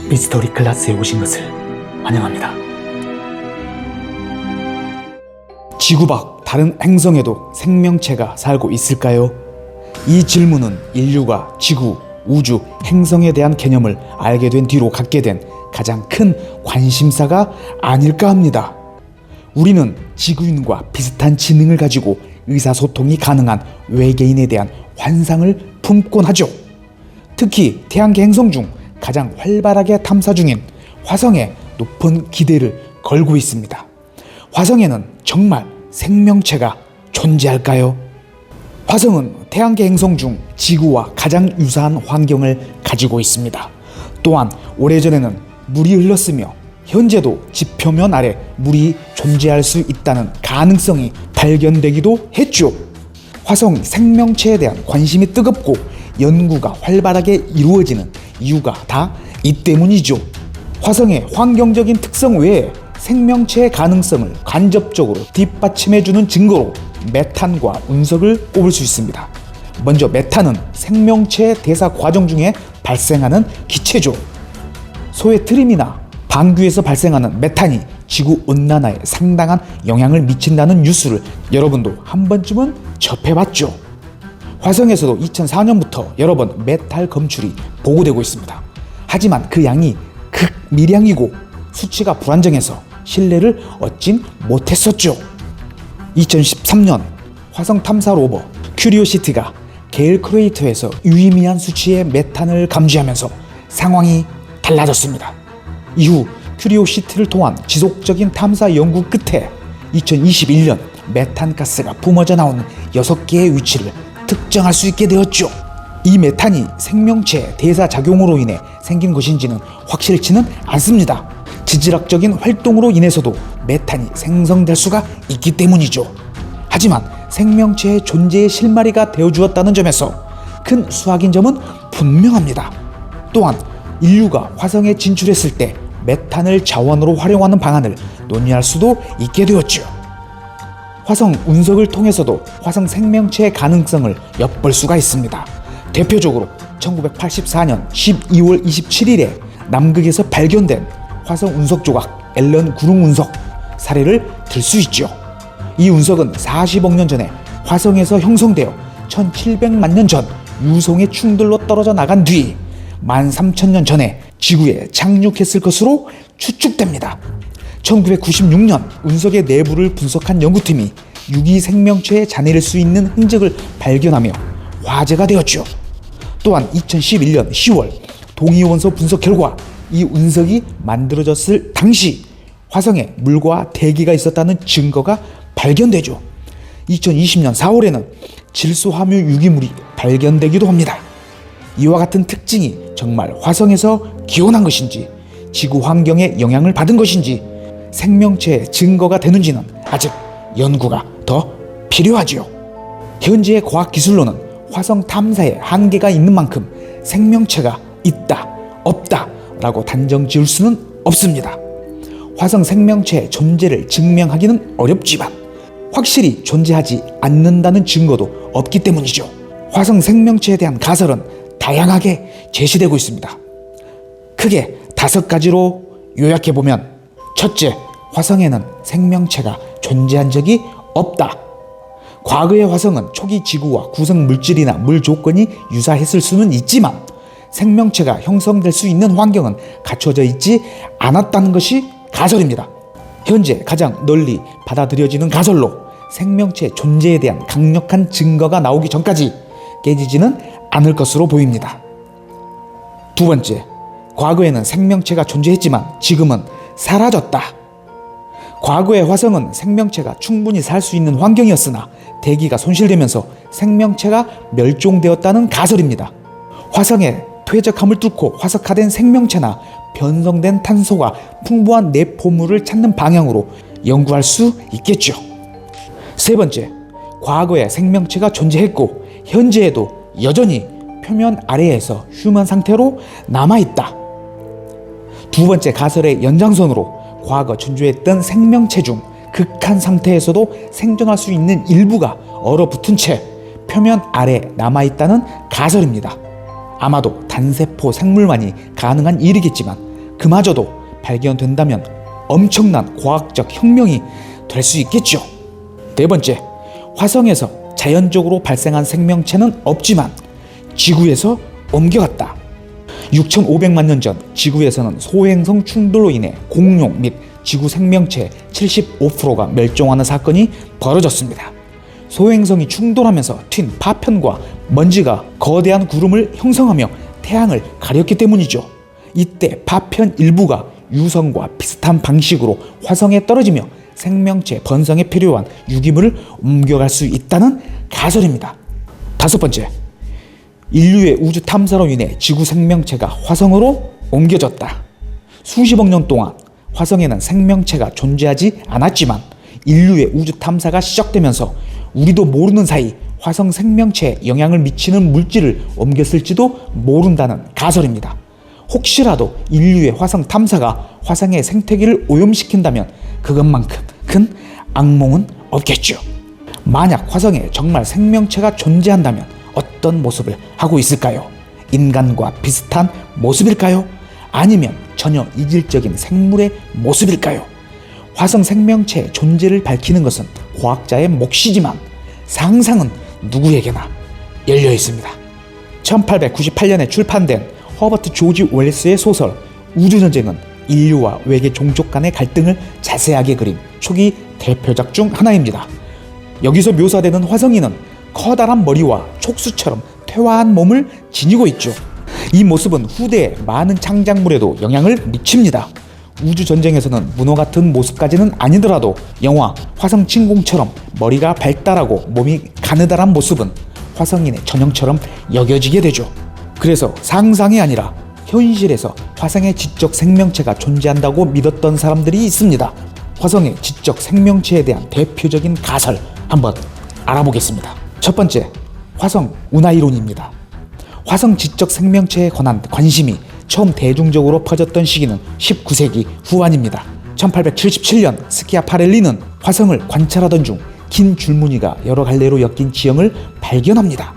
미스터리 클라스에 오신 것을 환영합니다. 지구 밖 다른 행성에도 생명체가 살고 있을까요? 이 질문은 인류가 지구, 우주, 행성에 대한 개념을 알게 된 뒤로 갖게 된 가장 큰 관심사가 아닐까 합니다. 우리는 지구인과 비슷한 지능을 가지고 의사소통이 가능한 외계인에 대한 환상을 품곤 하죠. 특히 태양계 행성 중 가장 활발하게 탐사 중인 화성에 높은 기대를 걸고 있습니다. 화성에는 정말 생명체가 존재할까요? 화성은 태양계 행성 중 지구와 가장 유사한 환경을 가지고 있습니다. 또한 오래전에는 물이 흘렀으며 현재도 지표면 아래 물이 존재할 수 있다는 가능성이 발견되기도 했죠. 화성 생명체에 대한 관심이 뜨겁고 연구가 활발하게 이루어지는 이유가 다 이 때문이죠. 화성의 환경적인 특성 외에 생명체의 가능성을 간접적으로 뒷받침해주는 증거로 메탄과 운석을 꼽을 수 있습니다. 먼저 메탄은 생명체의 대사 과정 중에 발생하는 기체죠. 소의 트림이나 방귀에서 발생하는 메탄이 지구 온난화에 상당한 영향을 미친다는 뉴스를 여러분도 한 번쯤은 접해봤죠. 화성에서도 2004년부터 여러 번 메탈 검출이 보고되고 있습니다. 하지만 그 양이 극미량이고 수치가 불안정해서 신뢰를 얻진 못했었죠. 2013년 화성 탐사 로버 큐리오시티가 게일 크레이터에서 유의미한 수치의 메탄을 감지하면서 상황이 달라졌습니다. 이후 큐리오시티를 통한 지속적인 탐사 연구 끝에 2021년 메탄 가스가 뿜어져 나오는 6개의 위치를 특정할 수 있게 되었죠. 이 메탄이 생명체 대사 작용으로 인해 생긴 것인지는 확실치는 않습니다. 지질학적인 활동으로 인해서도 메탄이 생성될 수가 있기 때문이죠. 하지만 생명체의 존재의 실마리가 되어주었다는 점에서 큰 수확인 점은 분명합니다. 또한 인류가 화성에 진출했을 때 메탄을 자원으로 활용하는 방안을 논의할 수도 있게 되었죠. 화성 운석을 통해서도 화성 생명체의 가능성을 엿볼 수가 있습니다. 대표적으로 1984년 12월 27일에 남극에서 발견된 화성 운석 조각 앨런 구릉 운석 사례를 들 수 있죠. 이 운석은 40억 년 전에 화성에서 형성되어 1700만 년 전 유성의 충돌로 떨어져 나간 뒤 13,000년 전에 지구에 착륙했을 것으로 추측됩니다. 1996년 운석의 내부를 분석한 연구팀이 유기 생명체의 잔해일 수 있는 흔적을 발견하며 화제가 되었죠. 또한 2011년 10월 동위원소 분석 결과 이 운석이 만들어졌을 당시 화성에 물과 대기가 있었다는 증거가 발견되죠. 2020년 4월에는 질소함유 유기물이 발견되기도 합니다. 이와 같은 특징이 정말 화성에서 기원한 것인지 지구 환경에 영향을 받은 것인지 생명체의 증거가 되는지는 아직 연구가 더 필요하지요. 현재의 과학기술로는 화성 탐사에 한계가 있는 만큼 생명체가 있다, 없다 라고 단정 지을 수는 없습니다. 화성 생명체의 존재를 증명하기는 어렵지만 확실히 존재하지 않는다는 증거도 없기 때문이죠. 화성 생명체에 대한 가설은 다양하게 제시되고 있습니다. 크게 5가지로 요약해보면 첫째, 화성에는 생명체가 존재한 적이 없다. 과거의 화성은 초기 지구와 구성 물질이나 물 조건이 유사했을 수는 있지만 생명체가 형성될 수 있는 환경은 갖춰져 있지 않았다는 것이 가설입니다. 현재 가장 널리 받아들여지는 가설로 생명체 존재에 대한 강력한 증거가 나오기 전까지 깨지지는 않을 것으로 보입니다. 두 번째, 과거에는 생명체가 존재했지만 지금은 사라졌다. 과거의 화성은 생명체가 충분히 살 수 있는 환경이었으나 대기가 손실되면서 생명체가 멸종되었다는 가설입니다. 화성의 퇴적함을 뚫고 화석화된 생명체나 변성된 탄소가 풍부한 내포물을 찾는 방향으로 연구할 수 있겠죠. 세 번째, 과거에 생명체가 존재했고 현재에도 여전히 표면 아래에서 휴먼 상태로 남아있다. 두 번째 가설의 연장선으로 과거 존재했던 생명체 중 극한 상태에서도 생존할 수 있는 일부가 얼어붙은 채 표면 아래 남아있다는 가설입니다. 아마도 단세포 생물만이 가능한 일이겠지만 그마저도 발견된다면 엄청난 과학적 혁명이 될 수 있겠죠. 네 번째, 화성에서 자연적으로 발생한 생명체는 없지만 지구에서 옮겨갔다. 6,500만 년 전 지구에서는 소행성 충돌로 인해 공룡 및 지구 생명체 75%가 멸종하는 사건이 벌어졌습니다. 소행성이 충돌하면서 튄 파편과 먼지가 거대한 구름을 형성하며 태양을 가렸기 때문이죠. 이때 파편 일부가 유성과 비슷한 방식으로 화성에 떨어지며 생명체 번성에 필요한 유기물을 옮겨갈 수 있다는 가설입니다. 다섯 번째, 인류의 우주 탐사로 인해 지구 생명체가 화성으로 옮겨졌다. 수십억 년 동안 화성에는 생명체가 존재하지 않았지만 인류의 우주 탐사가 시작되면서 우리도 모르는 사이 화성 생명체에 영향을 미치는 물질을 옮겼을지도 모른다는 가설입니다. 혹시라도 인류의 화성 탐사가 화성의 생태계를 오염시킨다면 그것만큼 큰 악몽은 없겠죠. 만약 화성에 정말 생명체가 존재한다면 어떤 모습을 하고 있을까요? 인간과 비슷한 모습일까요? 아니면 전혀 이질적인 생물의 모습일까요? 화성 생명체의 존재를 밝히는 것은 과학자의 몫이지만 상상은 누구에게나 열려 있습니다. 1898년에 출판된 허버트 조지 웰스의 소설 우주전쟁은 인류와 외계 종족 간의 갈등을 자세하게 그린 초기 대표작 중 하나입니다. 여기서 묘사되는 화성인은 커다란 머리와 촉수처럼 퇴화한 몸을 지니고 있죠. 이 모습은 후대의 많은 창작물에도 영향을 미칩니다. 우주전쟁에서는 문어 같은 모습까지는 아니더라도 영화 화성 침공처럼 머리가 발달하고 몸이 가느다란 모습은 화성인의 전형처럼 여겨지게 되죠. 그래서 상상이 아니라 현실에서 화성에 지적 생명체가 존재한다고 믿었던 사람들이 있습니다. 화성의 지적 생명체에 대한 대표적인 가설 한번 알아보겠습니다. 첫 번째, 화성 운하이론입니다. 화성 지적 생명체에 관한 관심이 처음 대중적으로 퍼졌던 시기는 19세기 후반입니다. 1877년 스키아파렐리는 화성을 관찰하던 중 긴 줄무늬가 여러 갈래로 엮인 지형을 발견합니다.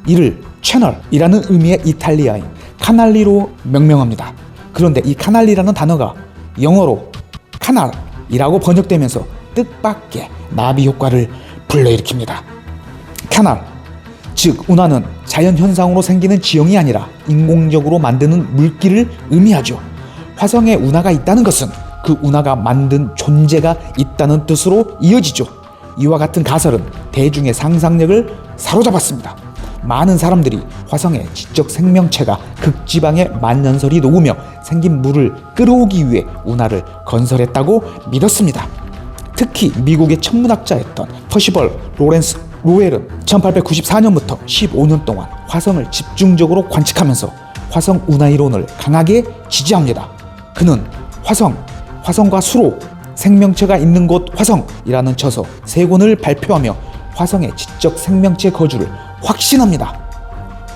이를 채널이라는 의미의 이탈리아인 카날리로 명명합니다. 그런데 이 카날리라는 단어가 영어로 카날이라고 번역되면서 뜻밖의 나비 효과를 불러일으킵니다. 카날, 즉 운하는 자연현상으로 생기는 지형이 아니라 인공적으로 만드는 물길을 의미하죠. 화성에 운하가 있다는 것은 그 운하가 만든 존재가 있다는 뜻으로 이어지죠. 이와 같은 가설은 대중의 상상력을 사로잡았습니다. 많은 사람들이 화성에 지적 생명체가 극지방에 만년설이 녹으며 생긴 물을 끌어오기 위해 운하를 건설했다고 믿었습니다. 특히 미국의 천문학자였던 퍼시벌 로렌스 로웰은 1894년부터 15년 동안 화성을 집중적으로 관측하면서 화성 운하이론을 강하게 지지합니다. 그는 화성과 수로, 생명체가 있는 곳 화성이라는 저서 3권을 발표하며 화성의 지적 생명체 거주를 확신합니다.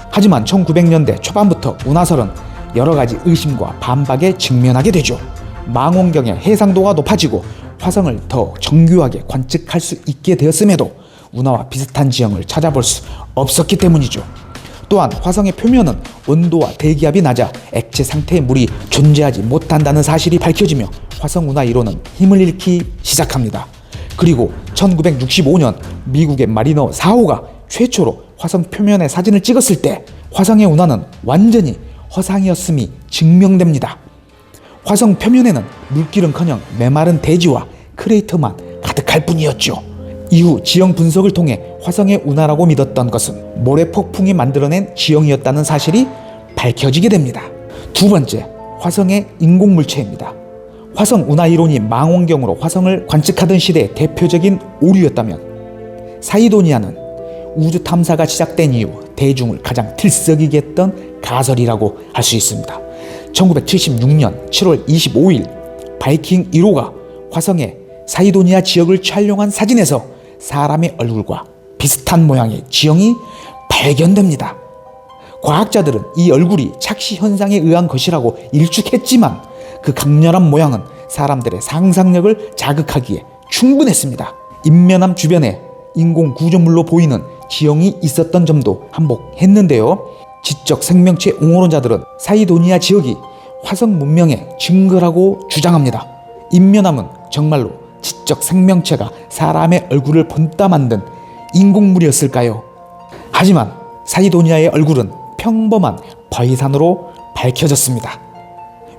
하지만 1900년대 초반부터 운하설은 여러 가지 의심과 반박에 직면하게 되죠. 망원경의 해상도가 높아지고 화성을 더 정교하게 관측할 수 있게 되었음에도 운하와 비슷한 지형을 찾아볼 수 없었기 때문이죠. 또한 화성의 표면은 온도와 대기압이 낮아 액체 상태의 물이 존재하지 못한다는 사실이 밝혀지며 화성 운하 이론은 힘을 잃기 시작합니다. 그리고 1965년 미국의 마리너 4호가 최초로 화성 표면의 사진을 찍었을 때 화성의 운하는 완전히 허상이었음이 증명됩니다. 화성 표면에는 물길은커녕 메마른 대지와 크레이터만 가득할 뿐이었죠. 이후 지형 분석을 통해 화성의 운하라고 믿었던 것은 모래 폭풍이 만들어낸 지형이었다는 사실이 밝혀지게 됩니다. 두 번째, 화성의 인공물체입니다. 화성 운하 이론이 망원경으로 화성을 관측하던 시대의 대표적인 오류였다면 사이도니아는 우주 탐사가 시작된 이후 대중을 가장 들썩이게 했던 가설이라고 할 수 있습니다. 1976년 7월 25일 바이킹 1호가 화성의 사이도니아 지역을 촬영한 사진에서 사람의 얼굴과 비슷한 모양의 지형이 발견됩니다. 과학자들은 이 얼굴이 착시 현상에 의한 것이라고 일축했지만 그 강렬한 모양은 사람들의 상상력을 자극하기에 충분했습니다. 인면함 주변에 인공 구조물로 보이는 지형이 있었던 점도 한몫했는데요. 지적 생명체 옹호론자들은 사이도니아 지역이 화성 문명의 증거라고 주장합니다. 인면함은 정말로 지적 생명체가 사람의 얼굴을 본따 만든 인공물이었을까요? 하지만 사이도니아의 얼굴은 평범한 바위산으로 밝혀졌습니다.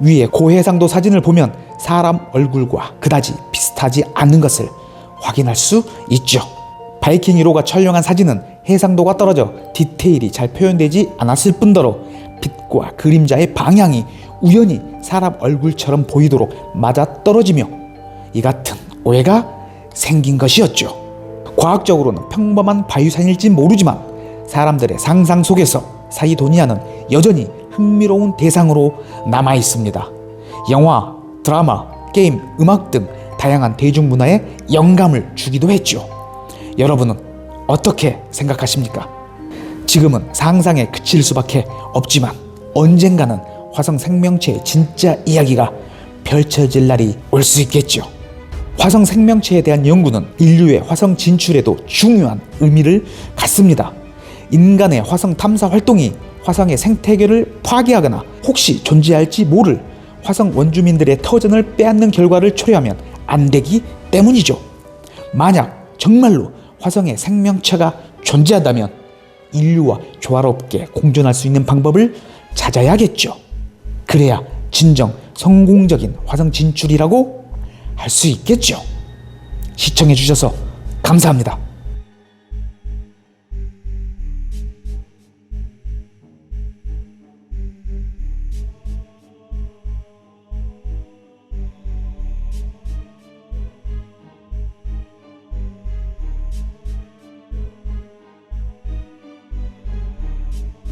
위에 고해상도 사진을 보면 사람 얼굴과 그다지 비슷하지 않는 것을 확인할 수 있죠. 바이킹 1호가 촬영한 사진은 해상도가 떨어져 디테일이 잘 표현되지 않았을 뿐더러 빛과 그림자의 방향이 우연히 사람 얼굴처럼 보이도록 맞아떨어지며 이 같은 오해가 생긴 것이었죠. 과학적으로는 평범한 바위산일지 모르지만 사람들의 상상 속에서 사이도니아는 여전히 흥미로운 대상으로 남아 있습니다. 영화, 드라마, 게임, 음악 등 다양한 대중문화에 영감을 주기도 했죠. 여러분은 어떻게 생각하십니까? 지금은 상상에 그칠 수밖에 없지만 언젠가는 화성 생명체의 진짜 이야기가 펼쳐질 날이 올 수 있겠죠. 화성 생명체에 대한 연구는 인류의 화성 진출에도 중요한 의미를 갖습니다. 인간의 화성 탐사 활동이 화성의 생태계를 파괴하거나 혹시 존재할지 모를 화성 원주민들의 터전을 빼앗는 결과를 초래하면 안 되기 때문이죠. 만약 정말로 화성에 생명체가 존재한다면 인류와 조화롭게 공존할 수 있는 방법을 찾아야겠죠. 그래야 진정 성공적인 화성 진출이라고 할 수 있겠죠. 시청해 주셔서 감사합니다.